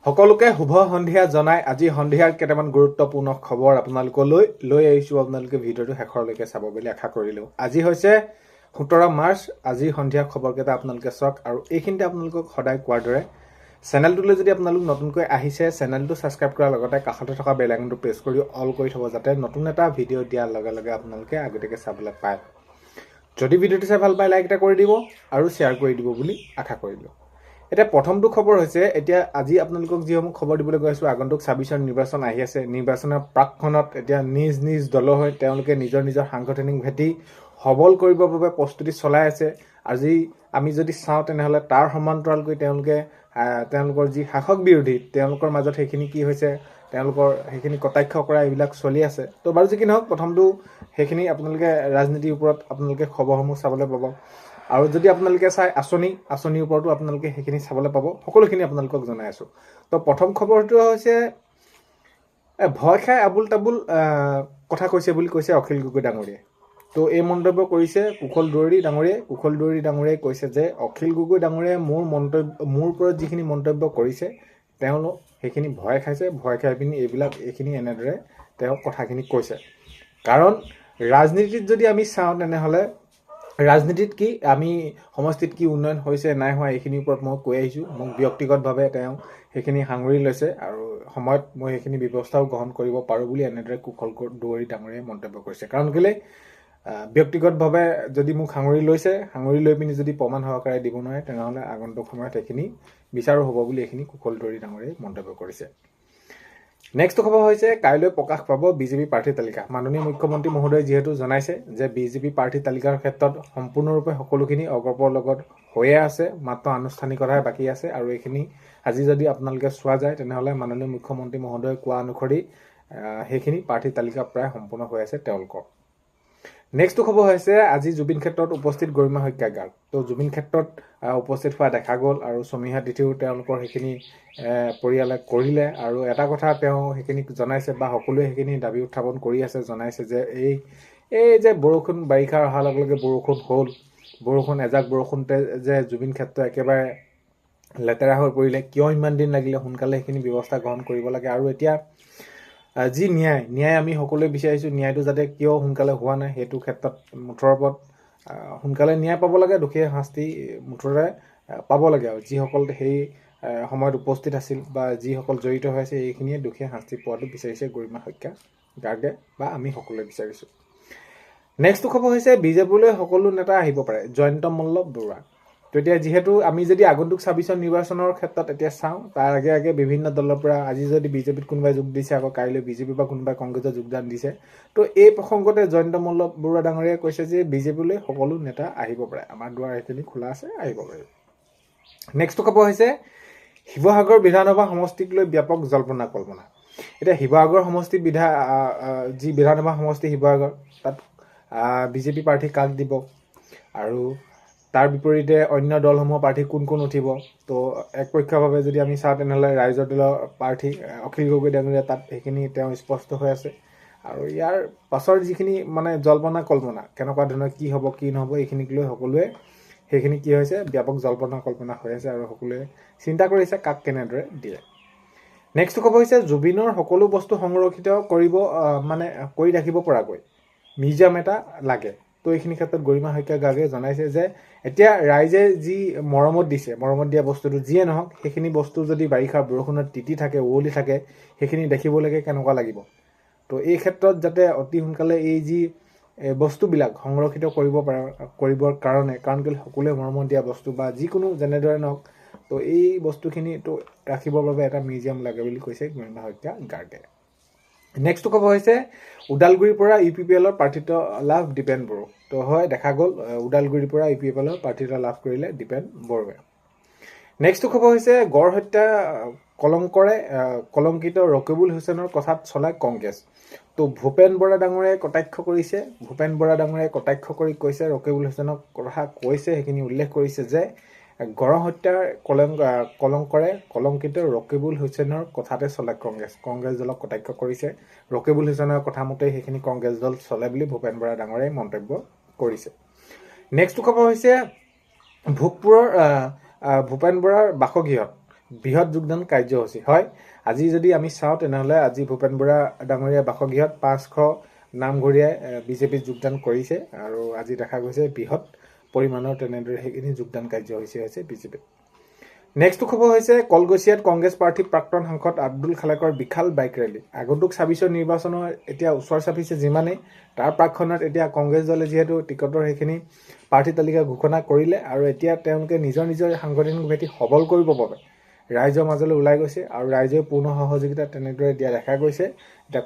সকলোকে শুভ সন্ধিয়া জনাই আজি সন্ধিয়াৰ কেইটামান গুৰুত্বপূৰ্ণ খবৰ আপোনালোকলৈ লৈ আহিছোঁ। আপোনালোকে ভিডিঅ'টো শেষৰলৈকে চাব বুলি আশা কৰিলোঁ। আজি হৈছে 17 মাৰ্চ। আজি সন্ধিয়া খবৰকেইটা আপোনালোকে চাওক আৰু এইখিনিতে আপোনালোকক সদায় কোৱাৰ দৰে চেনেলটোলৈ যদি আপোনালোক নতুনকৈ আহিছে চেনেলটো ছাবস্ক্ৰাইব কৰাৰ লগতে কাষতে থকা বেল আইকনটো প্ৰেছ কৰি অল কৰি থ'ব, যাতে নতুন এটা ভিডিঅ' দিয়াৰ লগে লগে আপোনালোকে আগতীয়াকৈ চাবলৈ পায়। যদি ভিডিঅ'টো চাই ভাল পায় লাইক এটা কৰি দিব আৰু শ্বেয়াৰ কৰি দিব বুলি আশা কৰিলোঁ। এতিয়া প্ৰথমটো খবৰ হৈছে, এতিয়া আজি আপোনালোকক যিসমূহ খবৰ দিবলৈ গৈ আছোঁ, আগন্তুক 26ৰ নিৰ্বাচন আহি আছে। নিৰ্বাচনৰ প্ৰাকখনত এতিয়া নিজ নিজ দলৰ হৈ তেওঁলোকে নিজৰ নিজৰ সাংগঠনিক ভেটি সবল কৰিবৰ বাবে প্ৰস্তুতি চলাই আছে। আজি আমি যদি চাওঁ তেনেহ'লে তাৰ সমান্তৰালকৈ তেওঁলোকৰ যি শাসক বিৰোধী তেওঁলোকৰ মাজত সেইখিনি কি হৈছে, তেওঁলোকৰ সেইখিনি কটাক্ষ কৰা এইবিলাক চলি আছে। তো বাৰু যি কি নহওক, প্ৰথমটো সেইখিনি আপোনালোকে ৰাজনীতিৰ ওপৰত আপোনালোকে খবৰসমূহ চাবলৈ পাব। আৰু যদি আপোনালোকে চাই আঁচনিৰ ওপৰতো আপোনালোকে সেইখিনি চাবলৈ পাব। সকলোখিনি আপোনালোকক জনাই আছোঁ। তো প্ৰথম খবৰটো হৈছে, ভয় খাই আবুল তাবুল কথা কৈছে বুলি কৈছে অখিল গগৈ ডাঙৰীয়াই। তো এই মন্তব্য কৰিছে কুশল দুৱাৰী ডাঙৰীয়াই। কুশল দুৱাৰী ডাঙৰীয়াই কৈছে যে অখিল গগৈ ডাঙৰীয়াই মোৰ ওপৰত যিখিনি মন্তব্য কৰিছে তেওঁলোক সেইখিনি ভয় খাইছে, ভয় খাই পিনি এইখিনি এনেদৰে তেওঁ কথাখিনি কৈছে। কাৰণ ৰাজনীতিত যদি আমি চাওঁ তেনেহ'লে ৰাজনীতিত কি আমি সমষ্টিত কি উন্নয়ন হৈছে নাই হোৱা এইখিনিৰ ওপৰত মই কৈ আহিছোঁ। মোক ব্যক্তিগতভাৱে তেওঁ সেইখিনি সাঙুৰি লৈছে আৰু সময়ত মই সেইখিনি ব্যৱস্থাও গ্ৰহণ কৰিব পাৰোঁ বুলি এনেদৰে কুশল দুৱাৰী ডাঙৰীয়াই মন্তব্য কৰিছে। কাৰণ কেলৈ ব্যক্তিগতভাৱে যদি মোক সাঙুৰি লৈ পিনি যদি প্ৰমাণ সহকাৰে দিব নোৱাৰে তেনেহ'লে আগন্তুক সময়ত সেইখিনি বিচাৰো হ'ব বুলি এইখিনি কুশল দুৱাৰী ডাঙৰীয়াই মন্তব্য কৰিছে। নেক্সট খবৰ হৈছে, কাইলৈ প্ৰকাশ পাব বিজেপি প্ৰাৰ্থী তালিকা। মাননীয় মুখ্যমন্ত্ৰী মহোদয়ে যিহেতু জনাইছে যে বিজেপি প্ৰাৰ্থী তালিকাৰ ক্ষেত্ৰত সম্পূৰ্ণৰূপে সকলোখিনি অগ্ৰপৰ লগত হৈয়ে আছে, মাত্ৰ আনুষ্ঠানিকতাহে বাকী আছে। আৰু এইখিনি আজি যদি আপোনালোকে চোৱা যায় তেনেহ'লে মাননীয় মুখ্যমন্ত্ৰী মহোদয়ে কোৱা অনুসৰি সেইখিনি প্ৰাৰ্থী তালিকা প্ৰায় সম্পূৰ্ণ হৈ আছে তেওঁলোকৰ। নেক্সটটো খবৰ হৈছে, আজি জুবিন ক্ষেত্ৰত উপস্থিত গৰিমা শইকীয়া গাৰ্গ। তো জুবিন ক্ষেত্ৰত উপস্থিত হোৱা দেখা গ'ল আৰু সমীহা তিথিও তেওঁলোকৰ সেইখিনি পৰিয়ালে কৰিলে। আৰু এটা কথা তেওঁ সেইখিনি জনাইছে বা সকলোৱে সেইখিনি দাবী উত্থাপন কৰি আছে, জনাইছে যে এই যে বৰষুণ বাৰিষাৰ অহাৰ লগে লগে বৰষুণ এজাক বৰষুণতে যে জুবিন ক্ষেত্ৰ একেবাৰে লেতেৰা হৈ পৰিলে, কিয় ইমান দিন লাগিলে, সোনকালে সেইখিনি ব্যৱস্থা গ্ৰহণ কৰিব লাগে। আৰু এতিয়া যি ন্যায় আমি সকলোৱে বিচাৰিছোঁ, ন্যায়টো যাতে কিয় সোনকালে হোৱা নাই সেইটো ক্ষেত্ৰত মুঠৰ ওপৰত সোনকালে ন্যায় পাব লাগে, দোষীয়ে শাস্তি মুঠৰে পাব লাগে। আৰু যিসকল সেই সময়ত উপস্থিত আছিল বা যিসকল জড়িত হৈ আছে এইখিনিয়ে দোষীয়ে শাস্তি পোৱাটো বিচাৰিছে গৰিমা শইকীয়া গাৰ্গে বা আমি সকলোৱে বিচাৰিছোঁ। নেক্সটটো খবৰ হৈছে, বিজেপিলৈ সকলো নেতা আহিব পাৰে, জয়ন্ত মল্ল বৰুৱা। তো এতিয়া যিহেতু আমি যদি আগন্তুক 26ৰ নিৰ্বাচনৰ ক্ষেত্ৰত এতিয়া চাওঁ, তাৰ আগে বিভিন্ন দলৰ পৰা আজি যদি বিজেপিত কোনোবাই যোগ দিছে, আকৌ কাইলৈ বিজেপি বা কোনোবাই কংগ্ৰেছত যোগদান দিছে। তো এই প্ৰসংগতে জয়ন্ত মল্ল বৰুৱা ডাঙৰীয়াই কৈছে যে বিজেপিলৈ সকলো নেতা আহিব পাৰে, আমাৰ দুৱাৰ সেইখিনি খোলা আছে, আহিব পাৰে। নেক্সটটো খবৰ হৈছে, শিৱসাগৰ বিধানসভা সমষ্টিক লৈ ব্যাপক জল্পনা কল্পনা। এতিয়া শিৱসাগৰ সমষ্টি যি বিধানসভা সমষ্টি শিৱসাগৰ, তাত বিজেপি প্ৰাৰ্থী কাক দিব আৰু তাৰ বিপৰীতে অন্য দলসমূহৰ প্ৰাৰ্থী কোন উঠিব। তো একপক্ষভাৱে যদি আমি চাওঁ তেনেহ'লে ৰাইজৰ দলৰ প্ৰাৰ্থী অখিল গগৈ ডাঙৰীয়া, তাত সেইখিনি তেওঁ স্পষ্ট হৈ আছে। আৰু ইয়াৰ পাছৰ যিখিনি মানে জল্পনা কল্পনা কেনেকুৱা ধৰণৰ কি হ'ব কি নহ'ব এইখিনিক লৈ সকলোৱে সেইখিনি কি হৈছে ব্যাপক জল্পনা কল্পনা হৈ আছে আৰু সকলোৱে চিন্তা কৰিছে কাক কেনেদৰে দিয়ে। নেক্সট খবৰ হৈছে, জুবিনৰ সকলো বস্তু সংৰক্ষিত কৰি ৰাখিব পৰাকৈ মিউজিয়াম এটা লাগে। তো এইখিনি ক্ষেত্ৰত গৰিমা শইকীয়া গাৰ্গে জনাইছে যে এতিয়া ৰাইজে যি মৰমত দিয়া বস্তুটো যিয়ে নহওক, সেইখিনি বস্তু যদি বাৰিষাৰ বৰষুণত তিতি থাকে, উৱলি থাকে, সেইখিনি দেখিবলৈকে কেনেকুৱা লাগিব। তো এই ক্ষেত্ৰত যাতে অতি সোনকালে এই যি বস্তুবিলাক সংৰক্ষিত কৰিবৰ কাৰণে, কাৰণ কেলৈ সকলোৱে মৰমত দিয়া বস্তু বা যিকোনো যেনেদৰে নহওক, তো এই বস্তুখিনিতো ৰাখিবৰ বাবে এটা মিউজিয়াম লাগে বুলি কৈছে গৰিমা শইকীয়া গাৰ্গে। নেক্সটটো খবৰ হৈছে, ওদালগুৰিৰ পৰা UPPLৰ প্ৰাৰ্থিত্ব লাভ দীপেন বড়ো। তো হয়, দেখা গ'ল ওদালগুৰিৰ পৰা UPPLৰ প্ৰাৰ্থিত্ব লাভ কৰিলে দীপেন বড়োৱে। নেক্সটটো খবৰ হৈছে, গড় হত্যা কলংকিত ৰকিবুল হুছেইনৰ কথাত চলাই কংগ্ৰেছ। তো ভূপেন বৰা ডাঙৰীয়াই কটাক্ষ কৰিছে। ভূপেন বৰা ডাঙৰীয়াই কটাক্ষ কৰি কৈছে, ৰকিবুল হুছেইনৰ কথা কৈছে, সেইখিনি উল্লেখ কৰিছে যে গড় হত্যাৰ কলংকিত ৰকিবুল হুছেইনৰ কথাতে চলে কংগ্ৰেছ দলক কটাক্ষ কৰিছে। ৰকিবুল হুছেইনৰ কথা মতে সেইখিনি কংগ্ৰেছ দল চলে বুলি ভূপেন বৰা ডাঙৰীয়াই মন্তব্য কৰিছে। নেক্সটটো খবৰ হৈছে, ভোগপুৰৰ ভূপেন বৰাৰ বাসগৃহত বৃহৎ যোগদান কাৰ্যসূচী হয় আজি যদি আমি চাওঁ তেনেহ'লে আজি ভূপেন বৰা ডাঙৰীয়া বাসগৃহত 500 নামঘৰীয়াই বিজেপিত যোগদান কৰিছে আৰু আজি দেখা গৈছে বৃহৎ পৰিমাণৰ তেনেদৰে সেইখিনি যোগদান কাৰ্যসূচী হৈছে বিজেপিত নেক্সট খবৰ হৈছে কলগছিয়াত কংগ্ৰেছ প্ৰাৰ্থী প্ৰাক্তন সাংসদ আব্দুল খালেকৰ বিশাল বাইক ৰেলী আগন্তুক 26 নিৰ্বাচনৰ এতিয়া ওচৰ চাপিছে যিমানে তাৰ প্ৰাক্ষণত এতিয়া কংগ্ৰেছ দলে যেহেতু টিকটৰ সেইখিনি প্ৰাৰ্থী তালিকা ঘোষণা কৰিলে আৰু এতিয়া তেওঁলোকে নিজৰ সাংগঠনিক ভেটি সবল কৰিব বাবে ৰাইজৰ মাজলৈ ওলাই গৈছে আৰু ৰাইজৰ পূৰ্ণ সহযোগিতা তেনেদৰে দিয়া দেখা গৈছে এতিয়া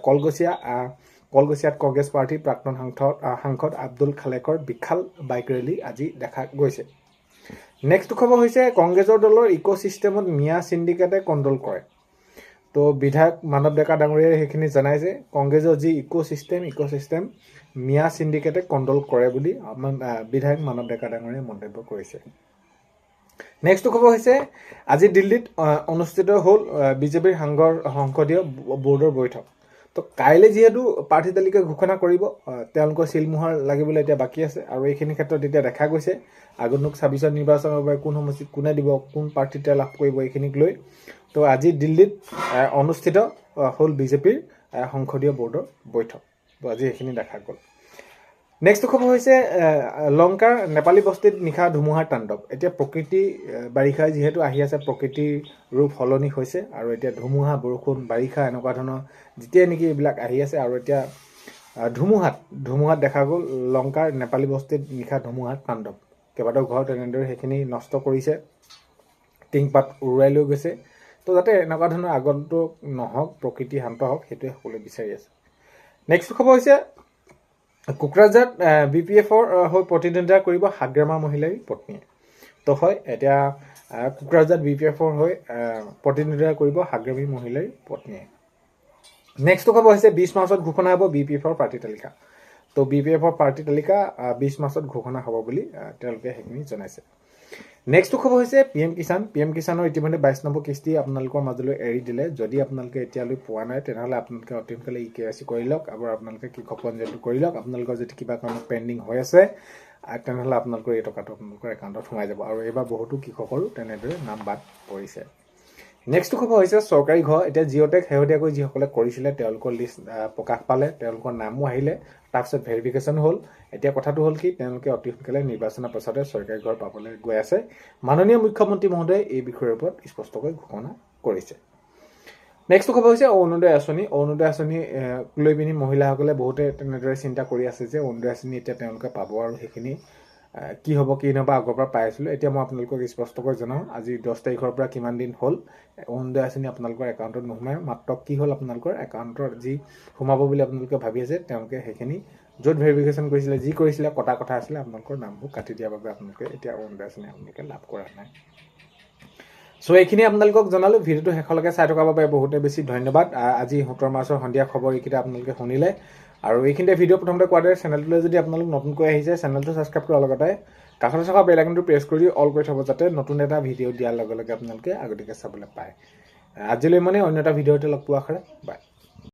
কলগছিয়াত কংগ্ৰেছ প্ৰাৰ্থী প্ৰাক্তন সাংসদ আব্দুল খালেকৰ বিশাল বাইক ৰেলী আজি দেখা গৈছে নেক্সট খবৰ হৈছে কংগ্ৰেছৰ দলৰ ইকোসিস্টেমত মিয়া সিন্ডিকেটে কণ্ট্ৰল কৰে তো বিধায়ক মানৱ ডেকা ডাঙৰীয়াই সেইখিনি জনাইছে কংগ্ৰেছৰ যি ইকোসিস্টেম মিয়া সিন্ডিকেটে কণ্ট্ৰল কৰে বুলি বিধায়ক মানৱ ডেকা ডাঙৰীয়াই মন্তব্য কৰিছে নেক্সট খবৰ হৈছে আজি দিল্লীত অনুষ্ঠিত হ'ল বিজেপিৰ সংসদীয় বোৰ্ডৰ বৈঠক তো কাইলৈ যেহেতু প্ৰাৰ্থী তালিকা ঘোষণা কৰিব তেওঁলোকৰ চিলমোহৰ লাগিবলৈ এতিয়া বাকী আছে আৰু এইখিনি ক্ষেত্ৰত এতিয়া দেখা গৈছে আগন্তুক 26 নিৰ্বাচনৰ বাবে কোন সমষ্টিত কোনে দিব কোন প্ৰাৰ্থীতে লাভ কৰিব এইখিনিক লৈ তো আজি দিল্লীত অনুষ্ঠিত হ'ল বিজেপিৰ সংসদীয় বোৰ্ডৰ বৈঠক তো আজি এইখিনি দেখা গ'ল নেক্সট খবৰ হৈছে লংকাৰ নেপালী বস্তিত নিশা ধুমুহাৰ তাণ্ডৱ এতিয়া প্ৰকৃতি বাৰিষা যেহেতু আহি আছে প্ৰকৃতিৰ ৰূপ সলনি হৈছে আৰু এতিয়া ধুমুহা বৰষুণ বাৰিষা এনেকুৱা ধৰণৰ যেতিয়া নেকি এইবিলাক আহি আছে আৰু এতিয়া ধুমুহাত দেখা গ'ল লংকাৰ নেপালী বস্তিত নিশা ধুমুহাৰ তাণ্ডৱ কেইবাটাও ঘৰ তেনেদৰে সেইখিনি নষ্ট কৰিছে টিংপাত উৰুৱাই লৈ গৈছে তো যাতে এনেকুৱা ধৰণৰ আগন্তুক নহওক প্ৰকৃতি শান্ত হওক সেইটোৱে সকলোৱে বিচাৰি আছে নেক্সট খবৰ হৈছে কোকৰাঝাৰত বিপিএফৰ হৈ প্ৰতিদ্বন্দ্বিতা কৰিব হাগ্ৰামা মহিলাৰ পত্নীয়ে তো হয় এতিয়া কোকৰাঝাৰত বিপিএফৰ হৈ প্ৰতিদ্বন্দ্বিতা কৰিব হাগ্ৰামী মহিলাৰ পত্নীয়ে নেক্সট খবৰ হৈছে 20 মাৰ্চত ঘোষণা হ'ব বিপিএফৰ প্ৰাৰ্থী তালিকা তো বিপিএফৰ প্ৰাৰ্থী তালিকা 20 মাৰ্চত ঘোষণা হ'ব বুলি তেওঁলোকে সেইখিনি জনাইছে নেক্সট খবৰ হৈছে পিএম কিষানৰ ইতিমধ্যে 22 নম্বৰ কিস্তি আপোনালোকৰ মাজলৈ এৰি দিলে যদি আপোনালোকে এতিয়ালৈ পোৱা নাই তেনেহ'লে আপোনালোকে অতি সোনকালে ইকেৱাইচি কৰি লওক আৰু আপোনালোকে কৃষক পঞ্জীয়নটো কৰি লওক আপোনালোকৰ যদি কিবা কাৰণত পেণ্ডিং হৈ আছে তেনেহ'লে আপোনালোকৰ এই টকাটো আপোনালোকৰ একাউণ্টত সোমাই যাব আৰু এইবাৰ বহুতো কৃষকৰো তেনেদৰে নাম বাদ পৰিছে নেক্সট খবৰ হৈছে চৰকাৰী ঘৰ এতিয়া জিঅ'টেক শেহতীয়াকৈ যিসকলে কৰিছিলে তেওঁলোকৰ লিষ্ট প্ৰকাশ পালে তেওঁলোকৰ নামো আহিলে তাৰপিছত ভেৰিফিকেশ্যন হ'ল এতিয়া কথাটো হ'ল কি তেওঁলোকে অতি সোনকালে নিৰ্বাচনৰ পাছতে চৰকাৰী ঘৰ পাবলৈ গৈ আছে মাননীয় মুখ্যমন্ত্ৰী মহোদয়ে এই বিষয়ৰ ওপৰত স্পষ্টকৈ ঘোষণা কৰিছে নেক্সট খবৰ হৈছে অৰুণোদয় আঁচনি লৈ পিনি মহিলাসকলে বহুতে তেনেদৰে চিন্তা কৰি আছে যে অৰুণোদয় আঁচনি এতিয়া তেওঁলোকে পাব আৰু সেইখিনি কি হ'ব কি নহ'ব আগৰ পৰা পাই আছিলোঁ এতিয়া মই আপোনালোকক স্পষ্টকৈ জনাওঁ আজি 10 তাৰিখৰ পৰা কিমান দিন হ'ল অৰুণোদয় আঁচনি আপোনালোকৰ একাউণ্টত নোসোমায় মাত্ৰ কি হ'ল আপোনালোকৰ একাউণ্টৰ যি সোমাব বুলি আপোনালোকে ভাবি আছে তেওঁলোকে সেইখিনি য'ত ভেৰিফিকেশ্যন কৰিছিলে যি কৰিছিলে কটা কথা আছিলে আপোনালোকৰ নামবোৰ কাটি দিয়াৰ বাবে আপোনালোকে এতিয়া অৰুণোদয় আঁচনি আপোনালোকে লাভ কৰা নাই সো এইখিনি আপোনালোকক জনালোঁ ভিডিঅ'টো শেষলৈকে চাই থকাৰ বাবে বহুতে বেছি ধন্যবাদ আজি 17 মাৰ্চৰ সন্ধিয়া খবৰ এইকেইটা আপোনালোকে শুনিলে আৰু এইখিনিতে ভিডিঅ' প্ৰথমতে কোৱাৰ দৰে চেনেলটোলৈ যদি আপোনালোক নতুনকৈ আহিছে চেনেলটো ছাবস্ক্ৰাইব কৰাৰ লগতে কাষতে থকা বেল আইকনটো প্ৰেছ কৰি অল কৰি থ'ব যাতে নতুন এটা ভিডিঅ' দিয়াৰ লগে লগে আপোনালোকে আগতীয়াকৈ চাবলৈ পায় আজিলৈ মানে অন্য এটা ভিডিঅ'তে লগ পোৱা আশা বাই